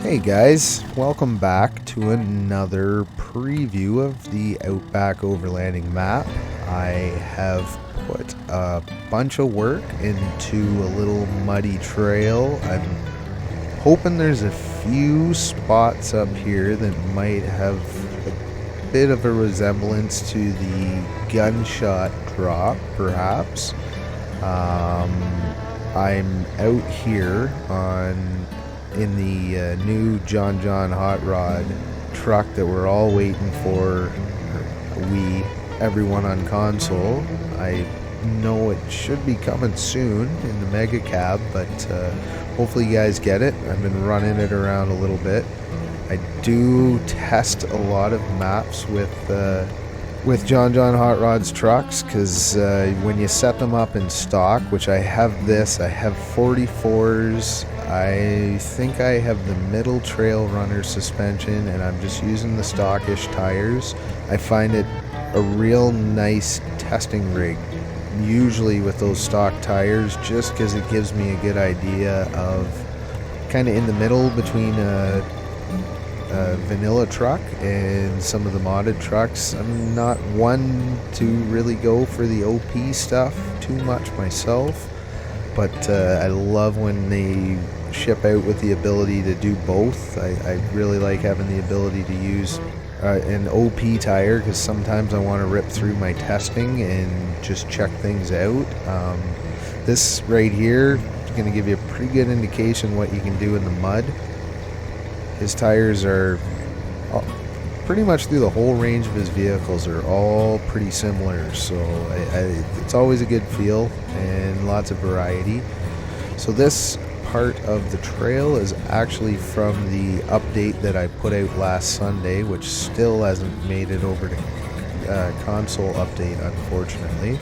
Hey guys, welcome back to another preview of the Outback Overlanding map. I have put a bunch of work into a little muddy trail. I'm hoping there's a few spots up here that might have a bit of a resemblance to the gunshot drop, perhaps. I'm out here in the new John Hot Rod truck that we're all waiting for. Everyone on console. I know it should be coming soon in the Mega Cab, but hopefully you guys get it. I've been running it around a little bit. I do test a lot of maps with John Hot Rod's trucks, because when you set them up in stock, which I have I have 44s. I think I have the middle trail runner suspension, and I'm just using the stockish tires. I find it a real nice testing rig, usually with those stock tires, just because it gives me a good idea of kind of in the middle between a vanilla truck and some of the modded trucks. I'm not one to really go for the OP stuff too much myself, but I love when they ship out with the ability to do both. I really like having the ability to use an OP tire, because sometimes I want to rip through my testing and just check things out. This right here is going to give you a pretty good indication what you can do in the mud. His tires are pretty much through the whole range of his vehicles are all pretty similar, so it's always a good feel and lots of variety. So this part of the trail is actually from the update that I put out last Sunday, which still hasn't made it over to console update, unfortunately,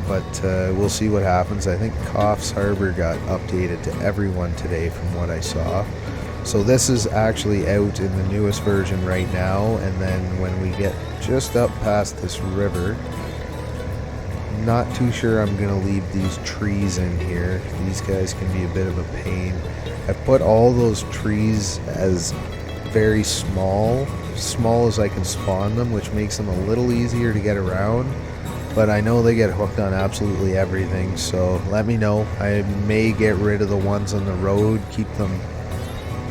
but we'll see what happens. I think Coffs Harbor got updated to everyone today from what I saw. So this is actually out in the newest version right now, and then when we get just up past this river, not too sure I'm going to leave these trees in here. These guys can be a bit of a pain. I've put all those trees as very small as I can spawn them, which makes them a little easier to get around, but I know they get hooked on absolutely everything, so let me know. I may get rid of the ones on the road, keep them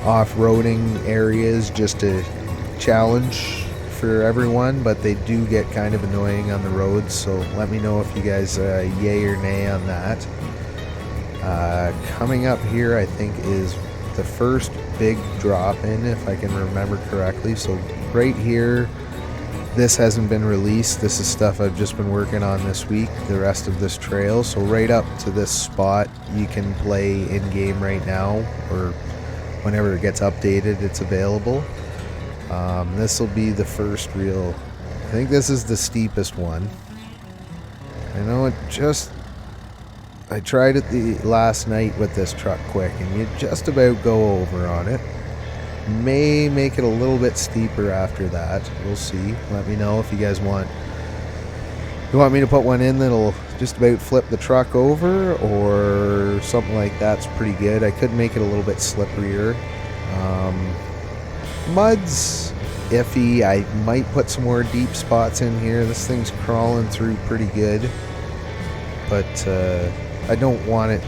off-roading areas just to challenge for everyone, but they do get kind of annoying on the roads, so let me know if you guys yay or nay on that. Coming up here, I think, is the first big drop-in, if I can remember correctly. So right here, this hasn't been released. This is stuff I've just been working on this week, the rest of this trail. So right up to this spot, you can play in-game right now, or whenever it gets updated, it's available. This will be the first real, I think this is the steepest one. I know I tried it the last night with this truck quick, and you just about go over on it. May make it a little bit steeper after that. We'll see. Let me know if you guys want me to put one in that'll just about flip the truck over, or something like that's pretty good. I could make it a little bit slipperier. Mud's iffy. I might put some more deep spots in here. This thing's crawling through pretty good, but I don't want it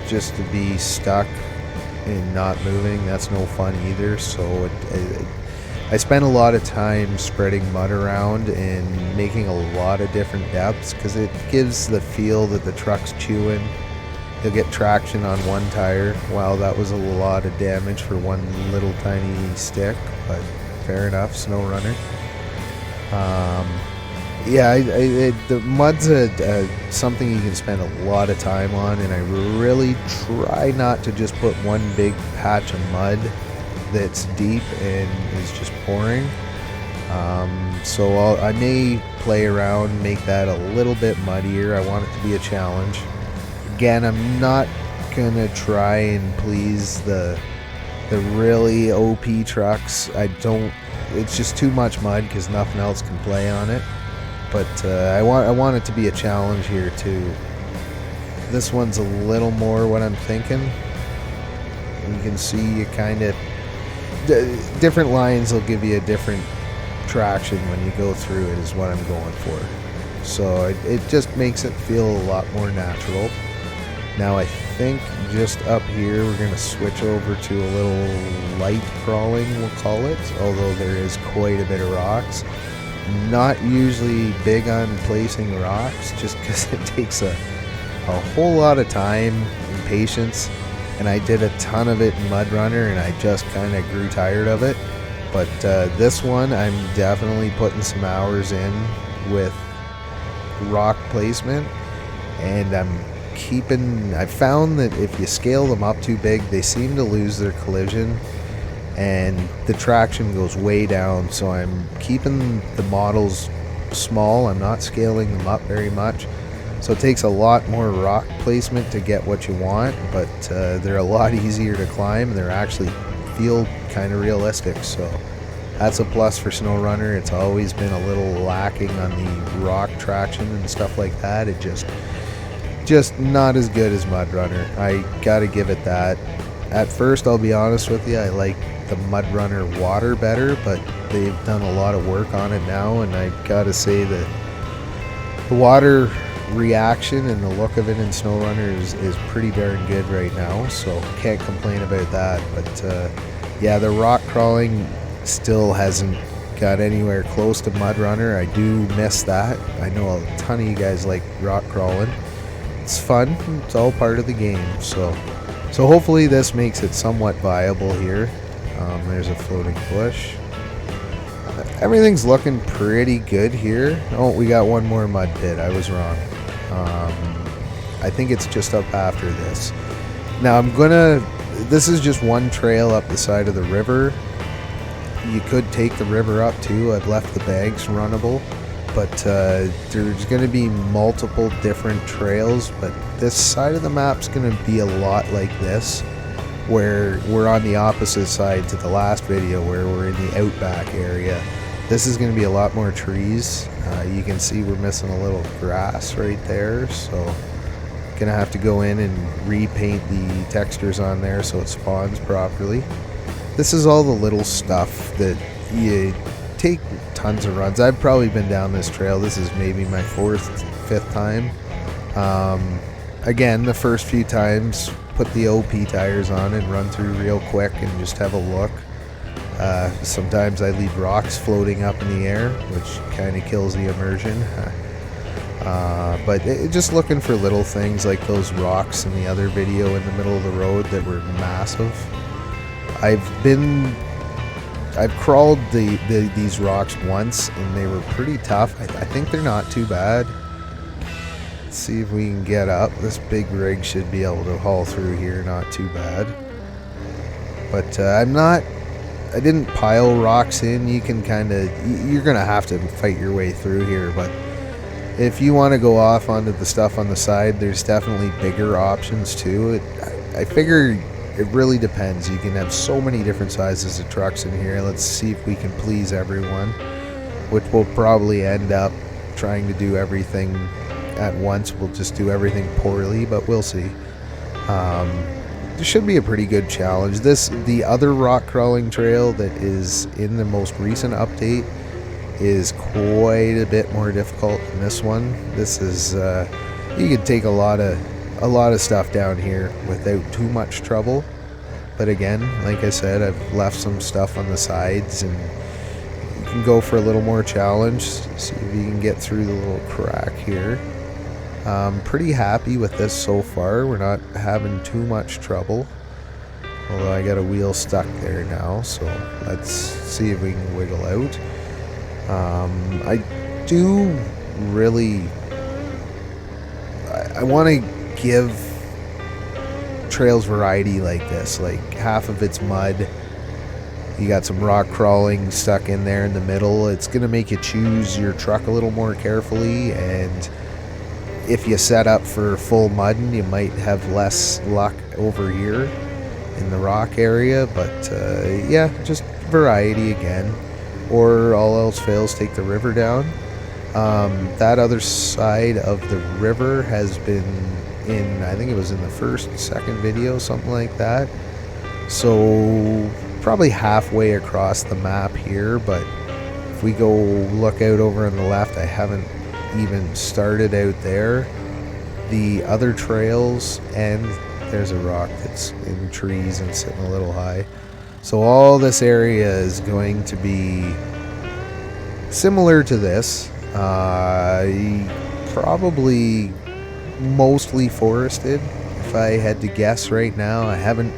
just to be stuck and not moving. That's no fun either. So I spend a lot of time spreading mud around and making a lot of different depths, because it gives the feel that the truck's chewing. You'll get traction on one tire. Wow, that was a lot of damage for one little tiny stick, but fair enough, Snowrunner. Yeah, the mud's something you can spend a lot of time on, and I really try not to just put one big patch of mud that's deep and is just pouring. So I may play around, make that a little bit muddier. I want it to be a challenge. Again, I'm not gonna try and please the really OP trucks. It's just too much mud, because nothing else can play on it. But I want it to be a challenge here too. This one's a little more what I'm thinking. You can see you kind of different lines will give you a different traction when you go through it, is what I'm going for. So it just makes it feel a lot more natural. Now I think just up here we're going to switch over to a little light crawling, we'll call it, although there is quite a bit of rocks. Not usually big on placing rocks, just because it takes a whole lot of time and patience, and I did a ton of it in Mud Runner and I just kind of grew tired of it. But this one I'm definitely putting some hours in with rock placement, and I found that if you scale them up too big, they seem to lose their collision and the traction goes way down. So I'm keeping the models small, I'm not scaling them up very much. So it takes a lot more rock placement to get what you want, but they're a lot easier to climb, and they actually feel kind of realistic. So that's a plus for Snowrunner. It's always been a little lacking on the rock traction and stuff like that. It just not as good as Mud Runner. I gotta give it that. At first, I'll be honest with you, I like the Mud Runner water better, but they've done a lot of work on it now, and I gotta say that the water reaction and the look of it in Snowrunner is pretty darn good right now, so can't complain about that. But yeah, the rock crawling still hasn't got anywhere close to Mud Runner. I do miss that. I know a ton of you guys like rock crawling. It's fun, it's all part of the game, so hopefully this makes it somewhat viable here. There's a floating bush. Everything's looking pretty good here. Oh, we got one more mud pit. I was wrong. I think it's just up after this. Now this is just one trail up the side of the river. You could take the river up too. I've left the banks runnable, but there's going to be multiple different trails, but this side of the map's going to be a lot like this, where we're on the opposite side to the last video where we're in the Outback area. This is going to be a lot more trees. You can see we're missing a little grass right there, so gonna have to go in and repaint the textures on there so it spawns properly. This is all the little stuff that you take tons of runs. I've probably been down this trail. This is maybe my 4th, 5th time. Again, the first few times, put the OP tires on and run through real quick and just have a look. Sometimes I leave rocks floating up in the air, which kind of kills the immersion. But just looking for little things like those rocks in the other video in the middle of the road that were massive. I've crawled these rocks once and they were pretty tough. I think they're not too bad. Let's see if we can get up. This big rig should be able to haul through here, not too bad. But I didn't pile rocks in. You can you're gonna have to fight your way through here, but if you want to go off onto the stuff on the side, there's definitely bigger options too. I figure it really depends. You can have so many different sizes of trucks in here. Let's see if we can please everyone, which will probably end up trying to do everything at once. We'll just do everything poorly, but we'll see. This should be a pretty good challenge. The other rock crawling trail that is in the most recent update is quite a bit more difficult than this one. This is you could take a lot of stuff down here without too much trouble. But again, like I said, I've left some stuff on the sides, and you can go for a little more challenge. See if you can get through the little crack here. I'm pretty happy with this so far. We're not having too much trouble. Although I got a wheel stuck there now, so let's see if we can wiggle out. I do really... I want to give trails variety like this. Like, half of it's mud. You got some rock crawling stuck in there in the middle. It's going to make you choose your truck a little more carefully, and if you set up for full mud, you might have less luck over here in the rock area. But yeah, just variety again. Or all else fails, take the river down. That other side of the river has been in, I think it was in the first, second video, something like that. So probably halfway across the map here, but if we go look out over on the left, I haven't even started out there. The other trails, and there's a rock that's in trees and sitting a little high. So all this area is going to be similar to this. Probably mostly forested, if I had to guess right now. I haven't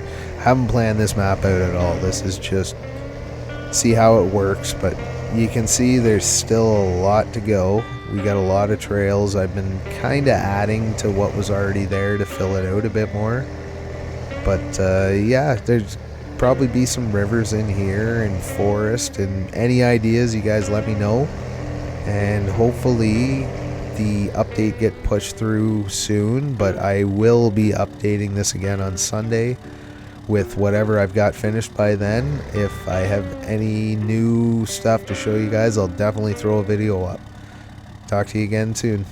planned this map out at all. This is just see how it works, but you can see there's still a lot to go. We got a lot of trails. I've been kind of adding to what was already there to fill it out a bit more. But yeah, there's probably be some rivers in here and forest, and any ideas you guys let me know. And hopefully the update get pushed through soon, but I will be updating this again on Sunday with whatever I've got finished by then. If I have any new stuff to show you guys, I'll definitely throw a video up. Talk to you again soon.